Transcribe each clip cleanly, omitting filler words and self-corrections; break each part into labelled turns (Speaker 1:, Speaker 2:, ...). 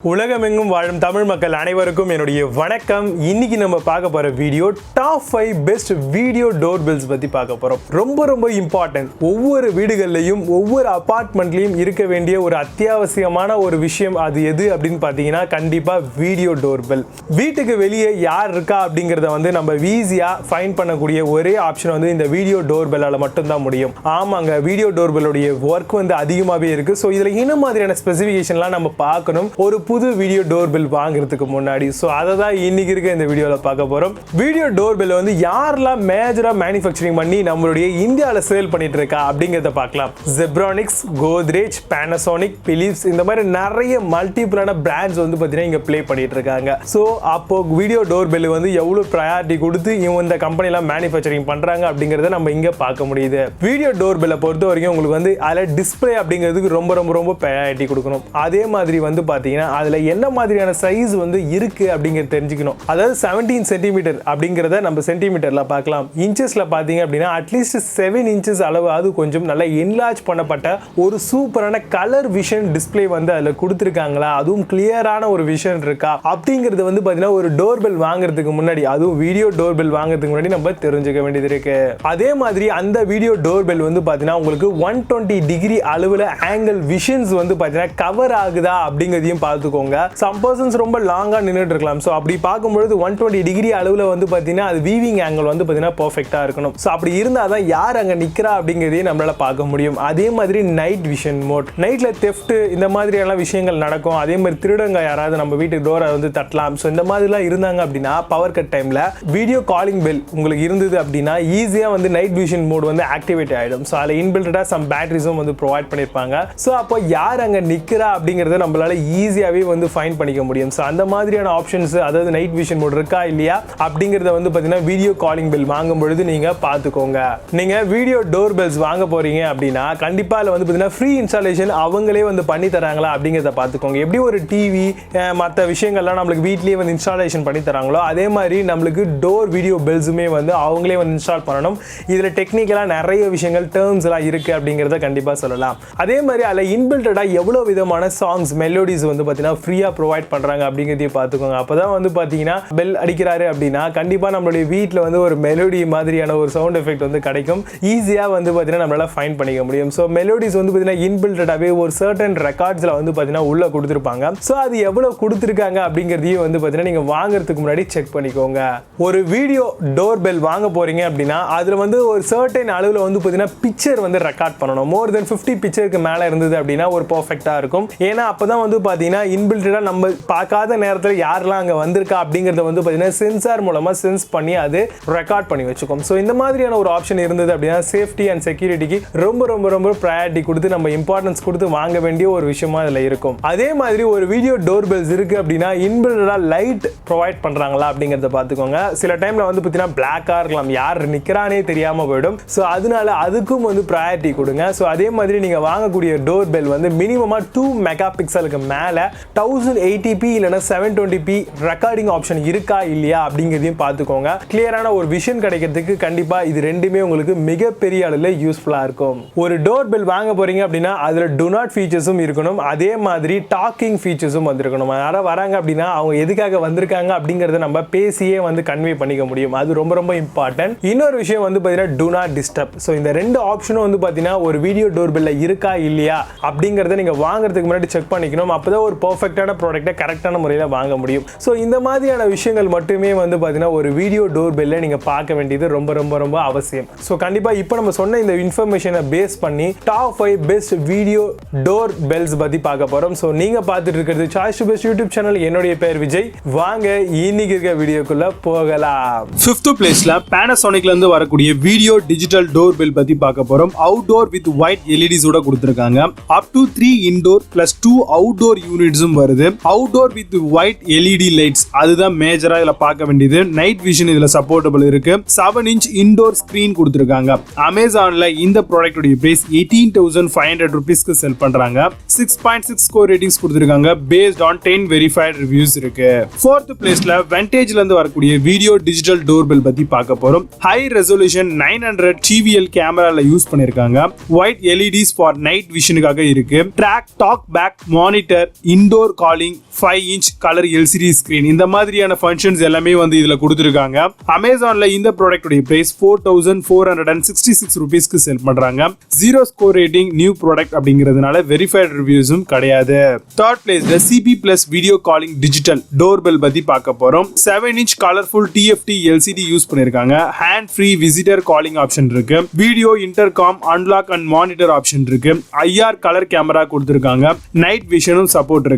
Speaker 1: உலகமெங்கும் வாழும் தமிழ் மக்கள் அனைவருக்கும் என்னுடைய வணக்கம். இன்னைக்கு நம்ம பார்க்க போற video top 5 best video door bells பத்தி பார்க்க போறோம். ரொம்ப இம்பார்ட்டன்ட். ஒவ்வொரு வீடுகள்லையும் ஒவ்வொரு அபார்ட்மெண்ட்லயும் இருக்க வேண்டிய ஒரு அத்தியாவசியமான ஒரு விஷயம் அது எது அப்படின்னு பார்த்தீங்கன்னா கண்டிப்பா வீடியோ டோர் பெல். வீட்டுக்கு வெளியே யார் இருக்கா அப்படிங்கிறத நம்ம ஈஸியா ஃபைண்ட் பண்ணக்கூடிய ஒரே ஆப்ஷன் இந்த வீடியோ டோர் பெல்லால மட்டும்தான் முடியும். ஆமாங்க, வீடியோ டோர் பெல்லுடைய ஒர்க் அதிகமாகவே இருக்கு. ஸோ இதுல என்ன மாதிரியான ஸ்பெசிஃபிகேஷன்லாம் நம்ம பார்க்கணும் ஒரு புது வீடியோ டோர் பெல் வாங்குறதுக்கு முன்னாடி. ஸோ அதை தான் இன்னைக்கு இருக்க இந்த வீடியோவில் பார்க்க போகிறோம். வீடியோ டோர் பெல் யாரெல்லாம் மேஜராக மேனுஃபேக்சரிங் பண்ணி நம்மளுடைய இந்தியாவில் சேல் பண்ணிட்டு இருக்கா அப்படிங்கிறத பார்க்கலாம். ஜெப்ரானிக்ஸ், கோத்ரேஜ், பேனசோனிக், பிலிப்ஸ் இந்த மாதிரி நிறைய மல்டிபிளான பிராண்ட்ஸ் பார்த்தீங்கன்னா இங்கே ப்ளே பண்ணிட்டு இருக்காங்க. ஸோ அப்போ வீடியோ டோர் பெல் எவ்வளோ ப்ரையாரிட்டி கொடுத்து இந்த கம்பெனிலாம் மேனுஃபேக்சரிங் பண்ணுறாங்க அப்படிங்கிறத நம்ம இங்கே பார்க்க முடியுது. வீடியோ டோர் பெல்லை பொறுத்த வரைக்கும் உங்களுக்கு அதில் டிஸ்பிளே அப்படிங்கிறதுக்கு ரொம்ப ப்ரையாரிட்டி கொடுக்கணும். அதே மாதிரி பார்த்தீங்கன்னா அதுல என்ன மாதிரியான சைஸ் இருக்கு அப்படிங்கறது தெரிஞ்சுக்கணும். அதாவது 17 சென்டிமீட்டர் அப்படிங்கறத நம்ம சென்டிமீட்டர்ல பார்க்கலாம். இன்ச்சஸ்ல பாத்தீங்க அப்படின்னா அட்லீஸ்ட் 7 இன்ச்சஸ் அளவு அது கொஞ்சம் நல்லா என்லார்ஜ் பண்ணப்பட்ட ஒரு சூப்பரான கலர் விஷன் டிஸ்பிளே அதுல கொடுத்திருக்காங்களா, அதுவும் கிளியரான ஒரு விஷன் இருக்கா அப்படிங்கிறது பாத்தீங்கன்னா ஒரு டோர் பெல் வாங்குறதுக்கு முன்னாடி, அதுவும் வீடியோ டோர் பெல் வாங்குறதுக்கு முன்னாடி நம்ம தெரிஞ்சுக்க வேண்டியது இருக்கு. அதே மாதிரி அந்த வீடியோ டோர் பெல் பாத்தீங்கன்னா உங்களுக்கு 120 டிகிரி அளவுல ஆங்கிள் விஷன்ஸ் பாத்தீங்கன்னா கவர் ஆகுதா அப்படிங்கறதையும் பார்த்துக்கோங்க. சம் பர்சன்ஸ் ரொம்ப லாங்கா நின்னுட்டு இருக்கலாம். சோ அப்படி பார்க்கும்போது 120 டிகிரி அளவுல பாத்தீங்கன்னா அது வீவிங் ஆங்கிள் பாத்தீங்கன்னா பெர்ஃபெக்ட்டா இருக்கணும். சோ அப்படி இருந்தா தான் யார் அங்க நிக்கிறா அப்படிங்கறதையும் நம்மளால பார்க்க முடியும். அதே மாதிரி நைட் விஷன் மோட், நைட்ல தெஃப்ட் இந்த மாதிரியான விஷயங்கள் நடக்கும். அதே மாதிரி திருடங்க யாராவது நம்ம வீட்டு டோரை தட்டலாம். சோ இந்த மாதிரிலாம் இருந்தாங்க அப்படின்னா பவர் கட் டைம்ல வீடியோ காலிங் பெல் உங்களுக்கு இருந்தது அப்படின்னா ஈஸியா நைட் விஷன் மோட் ஆக்டிவேட் ஆயிடும். சோ அதுல இன்பில்டடா சம் பேட்டரிஸும் ப்ரொவைட் பண்ணிருப்பாங்க. சோ அப்போ யார் அங்க நிக்கிறா அப்படிங்கறத நம்மளால ஈஸியாவே ஃபைண்ட் பண்ணிக்க முடியும். சோ அந்த மாதிரியான ஆப்ஷன்ஸ், அதாவது நைட் விஷன் மோட் இருக்கா இல்லையா அப்படிங்கறத பாத்தீங்கன்னா வீடியோ காலிங் பெல் வாங்கும் பொழுது நீங்க பாத்துக்கோங்க. நீங்க வீடியோ டோர் பெல்ஸ் வாங்க போறீங்க அப்படின்னா கண்டிப்பா அதுல பாத்தீங்கன்னா ஃப்ரீ இன்ஸ்டாலேஷன் அவங்களே பண்ணி தராங்களா அப்படிங்கறத பாத்துக்கோங்க. எப்படி ஒரு டிவி மற்ற விஷயங்கள்லாம் நம்மளுக்கு வீட்லயே இன்ஸ்டாலேஷன் பண்ணி தராங்களோ அதே மாதிரி நம்மளுக்கு டோர் வீடியோ பெல்ஸுமே அவங்களே இன்ஸ்டால் பண்ணணும். இதுல டெக்னிக்கலா நிறைய விஷயங்கள் டேர்ம்ஸ் எல்லாம் இருக்கு அப்படிங்கறத கண்டிப்பா சொல்லலாம். அதே மாதிரி அதுல இன்பில்டடா எவ்வளவு விதமான சாங்ஸ் மெலோடிஸ் பாத்தீங்கன்னா ஃப்ரீயா ப்ரொவைட் பண்றாங்க அப்படிங்கறதையும் பார்த்துக்கோங்க. அப்பதான் பாத்தீங்கன்னா பெல் அடிக்கிறாரு அப்படின்னா கண்டிப்பா நம்மளுடைய வீட்ல ஒரு மெலோடி மாதிரியான ஒரு சவுண்ட் எஃபெக்ட் கிடைக்கும். ஈஸியா பாத்தீங்கன்னா நம்மளால ஃபைண்ட் பண்ணிக்க முடியும். சோ மெலோடிஸ் பாத்தீங்கன்னா இன்பில்டடாவே ஒரு சர்டன் ரெக்கார்ட்ஸ்ல பாத்தீங்கன்னா உள்ள கொடுத்திருப்பாங்க. சோ அது எவ்வளவு கொடுத்திருக்காங்க அப்படிங்கறதையும் பாத்தீங்கன்னா நீங்க வாங்குறதுக்கு முன்னாடி செக் பண்ணிக்கோங்க. ஒரு வீடியோ டோர் பெல் வாங்க போறீங்க அப்படின்னா அதுல ஒரு சர்டன் அளவுல பாத்தீங்கன்னா பிக்சர் ரெக்கார்ட் பண்ணணும். மோர் தென் 50 பிக்சருக்கு மேல இருந்தது அப்படின்னா ஒரு பெர்ஃபெக்ட்டா இருக்கும். ஏன்னா அப்பதான் பாத்தீங்கன்னா இன்பில்டடா நம்ம பார்க்காத நேரத்தில் யாரெல்லாம் அங்க வந்திருக்கா அப்படிங்கறத பாத்தீங்கன்னா சென்சார் மூலமா சென்ஸ் பண்ணி அது ரெக்கார்ட் பண்ணி வச்சுக்கும். சோ இந்த மாதிரியான ஒரு ஆப்ஷன் இருந்தது அப்படின்னா சேஃப்டி அண்ட் செக்யூரிட்டிக்கு ரொம்ப ப்ரையாரிட்டி கொடுத்து நம்ம இம்பார்ட்டன்ஸ் கொடுத்து வாங்க வேண்டிய ஒரு விஷயமா இதுல இருக்கும். அதே மாதிரி ஒரு வீடியோ டோர் பெல்ஸ் இருக்கு அப்படின்னா இன்பில்டடா லைட் ப்ரொவைட் பண்றாங்களா அப்படிங்கறத பாத்துக்கோங்க. சில டைம்ல பாத்தீங்கன்னா பிளாக்கா இருக்கலாம், யார் நிக்கிறானே தெரியாம போயிடும். சோ அதனால அதுக்கும் ப்ரையாரிட்டி கொடுங்க. சோ அதே மாதிரி நீங்க வாங்கக்கூடிய டோர் பெல் மினிமமா 2 மெகா பிக்சலுக்கு மேல 1080p இல்லனா 720p ரெக்கார்டிங் ஆப்ஷன் இருக்கா இல்லையா அப்படிங்கறதையும் பார்த்துக்கோங்க. கிளியரான ஒரு விஷன் கிடைக்கிறதுக்கு கண்டிப்பா இது ரெண்டுமே உங்களுக்கு மிகப்பெரிய அளவுல யூஸ்ஃபுல்லா இருக்கும். ஒரு டோர் பெல் வாங்க போறீங்க அப்படின்னா அதுல டு நாட் ஃபீச்சர்ஸும் இருக்கணும். அதே மாதிரி டாக்கிங் ஃபீச்சர்ஸும் வந்திருக்கணும். யாரா வராங்க அப்படின்னா அவங்க எதுக்காக வந்திருக்காங்க அப்படிங்கறத நம்ம பேசியே கன்வே பண்ணிக்க முடியும். அது ரொம்ப இம்பார்ட்டன்ட். இன்னொரு விஷயம் பாத்தீங்கன்னா டு நாட் டிஸ்டர்ப். சோ இந்த ரெண்டு ஆப்ஷனும் பாத்தீங்கன்னா ஒரு வீடியோ டோர் பெல்ல இருக்கா இல்லையா அப்படிங்கறத நீங்க வாங்குறதுக்கு முன்னாடி செக் பண்ணிக்கணும். அப்பதான் ஒரு பெர்ஃபெக்ட்டான ப்ராடக்ட்டை கரெக்டான முறையில் வாங்க முடியும். ஸோ இந்த மாதிரியான விஷயங்கள் மட்டுமே பார்த்தீங்கன்னா ஒரு வீடியோ டோர் பெல்ல நீங்கள் பார்க்க வேண்டியது ரொம்ப அவசியம். ஸோ கண்டிப்பாக இப்போ நம்ம சொன்ன இந்த இன்ஃபர்மேஷனை பேஸ் பண்ணி top 5 best video door bells பற்றி பார்க்க போகிறோம். ஸோ நீங்கள் பார்த்துட்டு இருக்கிறது choice to best YouTube channel. என்னுடைய பேர் விஜய். வாங்க இன்னைக்கு இருக்க வீடியோக்குள்ள போகலாம். 5th பிளேஸ்ல பேனசோனிக்ல இருந்து வரக்கூடிய வீடியோ டிஜிட்டல் டோர் பெல் பற்றி பார்க்க போகிறோம். அவுட்டோர் வித் ஒயிட் எல்இடிஸோட கொடுத்துருக்காங்க. Up to 3 indoor plus 2 outdoor யூனிட்ஸும் வருது. Outdoor with white LED lights அதுதான் மேஜரா இதுல பார்க்க வேண்டியது. நைட் விஷன் இதுல சப்போர்ட்டபிள் இருக்கு. 7 இன்ச் இன்டோர் ஸ்கிரீன் கொடுத்திருக்காங்க. அமேசான்ல இந்த ப்ராடக்ட் உடைய பிரைஸ் 18,500 ரூபீஸ்க்கு செல் பண்றாங்க. 6.6 ஸ்கோர் ரேட்டிங்ஸ் கொடுத்திருக்காங்க. பேஸ்ட் ஆன் 10 வெரிஃபைட் ரிவ்யூஸ் இருக்கு. 4th பிளேஸ்ல வெண்டேஜ்ல இருந்து வரக்கூடிய வீடியோ டிஜிட்டல் டோர் பெல் பத்தி பார்க்க போறோம். ஹை ரெசல்யூஷன் 900 TVL கேமரால யூஸ் பண்ணிருக்காங்க. ஒயிட் எல்இடிஸ் ஃபார் நைட் விஷனுக்காக இருக்கு. Track talk back monitor in indoor calling 5-inch colour LCD screen இந்த மாதிரியான ஃபங்க்ஷன்ஸ் எல்லாமே வந்து இதுல கொடுத்துருக்காங்க. அமேசான்ல இந்த ப்ராடக்ட்டுடைய பிரைஸ் 4466 rupeesக்கு செல் பண்றாங்க. 0 ஸ்கோர் ரேட்டிங், நியூ ப்ராடக்ட் அப்படிங்கிறதுனால வெரிஃபைட் ரிவ்யூஸும் கிடையாது. தேர்ட் பிளேஸ்ல CP plus video calling digital doorbell பத்தி பார்க்க போறோம். 7-inch colourful TFT LCD use பண்ணிருக்காங்க. Hand free visitor calling option இருக்கு. Video intercom unlock and monitor option இருக்கு. ஐஆர் கலர் கேமரா கொடுத்திருக்காங்க. நைட் விஷனும் சப்போர்ட் இருக்கு.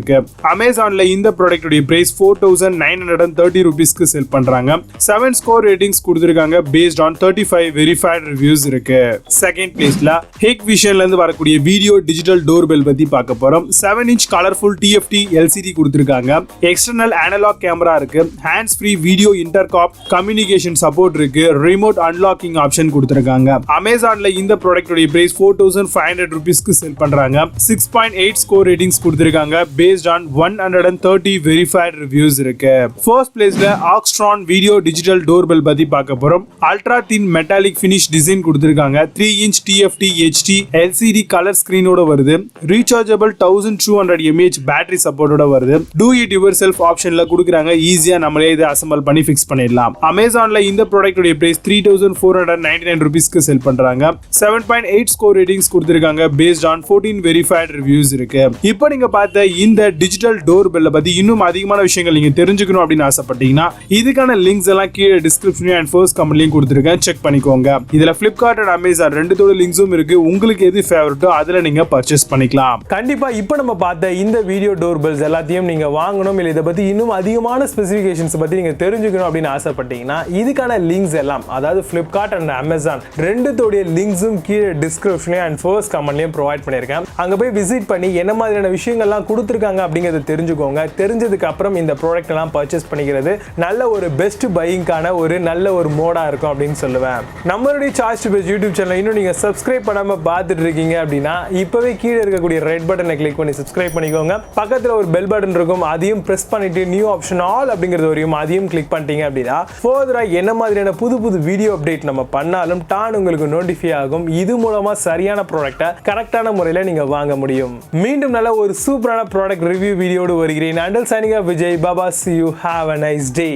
Speaker 1: அமேசான்ல இந்த ப்ராடக்ட் உடைய பிரைஸ் 4930 rupeesக்கு செல் பண்றாங்க. 7 ஸ்கோர் ரேட்டிங்ஸ் கொடுத்திருக்காங்க. பேஸ்ட் ஆன் 35 வெரிஃபைட் ரிவ்யூஸ் இருக்கு. செகண்ட் பிளேஸ்ல ஹெக் விஷன்ல இருந்து வரக்கூடிய வீடியோ டிஜிட்டல் டோர்பெல் பத்தி பார்க்க போறோம். 7-inch கலர்ஃபுல் டிஎஃப்டி எல்சிடி கொடுத்திருக்காங்க. எக்ஸ்டர்னல் அனலாக் கேமரா இருக்கு. Hands free video intercom communication support இருக்கு. ரிமோட் அன்லாக்கிங் ஆப்ஷன் கொடுத்திருக்காங்க. அமேசான்ல இந்த ப்ராடக்ட் உடைய பிரைஸ் 4500 rupeesக்கு செல் பண்றாங்க. 6.8 ஸ்கோர் ரேட்டிங்ஸ் கொடுத்திருக்காங்க. பேஸ்ட் ஆன் 130 வெரிஃபைட் ரிவ்யூஸ் இருக்கு. ஃபர்ஸ்ட் பிளேஸ்ல ஆக்ஸ்ட்ரான் வீடியோ டிஜிட்டல் டோர்பெல் பத்தி பார்க்க போறோம். Ultra thin metallic finish design கொடுத்திருக்காங்க. 3-inch TFT HD LCD colour ஸ்கிரீனோட வருது. ரீசார்ஜபிள் 1200 mAh பேட்டரி சப்போர்ட்டோட வருது. டூ இட் யுவர் செல்ஃப் ஆப்ஷன்ல கொடுக்குறாங்க. ஈஸியா நம்மளே இதை அசெம்பிள் பண்ணி ஃபிக்ஸ் பண்ணிடலாம். அமேசான்ல இந்த ப்ராடக்ட் உடைய பிரைஸ் 3499 rupeesக்கு செல் பண்றாங்க. 7.8 ஸ்கோர் ரேட்டிங்ஸ் கொடுத்திருக்காங்க. பேஸ்ட் ஆன் 14 வெரிஃபைட் ரிவ்யூஸ் இருக்கு. இப்போ நீங்க பார்த்த இந்த டிஜிட்டல் டோர்பெல்ல பத்தி இன்னும் அதிகமான விஷயங்கள் நீங்க தெரிஞ்சுக்கணும் அப்படின்னு ஆசைப்பட்டீங்கன்னா இதுக்கான லிங்க்ஸ் எல்லாம் கீழே டிஸ்கிரிப்ஷன்லயும் அண்ட் ஃபர்ஸ்ட் கமெண்ட்லயும் கொடுத்திருக்கேன். செக் பண்ணிக்கோங்க. இதுல Flipkart அண்ட் Amazon ரெண்டுத்தோட லிங்க்ஸும் இருக்கு. உங்களுக்கு எது ஃபேவரட்டோ அதுல நீங்க பர்ச்சேஸ் பண்ணிக்கலாம். கண்டிப்பா இப்போ நம்ம பார்த்த இந்த வீடியோ டோர்பெல்ஸ் எல்லாத்தையும் நீங்க வாங்கணும் இல்ல இதை பத்தி இன்னும் அதிகமான ஸ்பெசிஃபிகேஷன்ஸ் பத்தி நீங்க தெரிஞ்சுக்கணும் அப்படின்னு ஆசைப்பட்டீங்கன்னா இதுக்கான லிங்க்ஸ் எல்லாம் அதாவது Flipkart அண்ட் Amazon ரெண்டுத்தோட லிங்க்ஸும் கீழே டிஸ்கிரிப்ஷன்லயும் அண்ட் ஃபர்ஸ்ட் கமெண்ட்லயும் ப்ரொவைட் பண்ணிருக்கேன். அங்க போய் விசிட் பண்ணி என்ன மாதிரியான விஷயங்கள்லாம் கொடுத்துருக்காங்க அப்படிங்கறத தெரிஞ்சுக்கோங்க. தெரிஞ்சதுக்கு அப்புறம் இந்த ப்ராடக்ட் எல்லாம் பர்ச்சேஸ் பண்ணிக்கிறது நல்ல ஒரு பெஸ்ட் பையிங்கான ஒரு நல்ல ஒரு மோடா இருக்கும் அப்படின்னு சொல்லுவேன். நம்மளுடைய charge to best YouTube channel இன்னும் நீங்க சப்ஸ்கிரைப் பண்ணாம பார்த்துட்டு இருக்கீங்க அப்படின்னா இப்பவே கீழே இருக்கக்கூடிய ரெட் பட்டனை கிளிக் பண்ணி சப்ஸ்கிரைப் பண்ணிக்கோங்க. பக்கத்துல ஒரு பெல் பட்டன் இருக்கும். அதையும் பிரஸ் பண்ணிட்டு நியூ ஆப்ஷன் ஆல் அப்படிங்கிறது வரையும் அதையும் கிளிக் பண்ணிட்டீங்க அப்படின்னா ஃபர்தரா என்ன மாதிரியான புது புது வீடியோ அப்டேட் நம்ம பண்ணாலும் டான் உங்களுக்கு நோட்டிஃபை ஆகும். இது மூலமா சரியான ப்ராடக்ட்டை கரெக்டான முறையில் நீங்க வாங்க முடியும். மீண்டும் நல்ல ஒரு சூப்பரான ப்ராடக்ட் ரிவ்யூ வீடியோடு வருகிறேன். Until signing off Vijay. Baba, see you, have a nice day.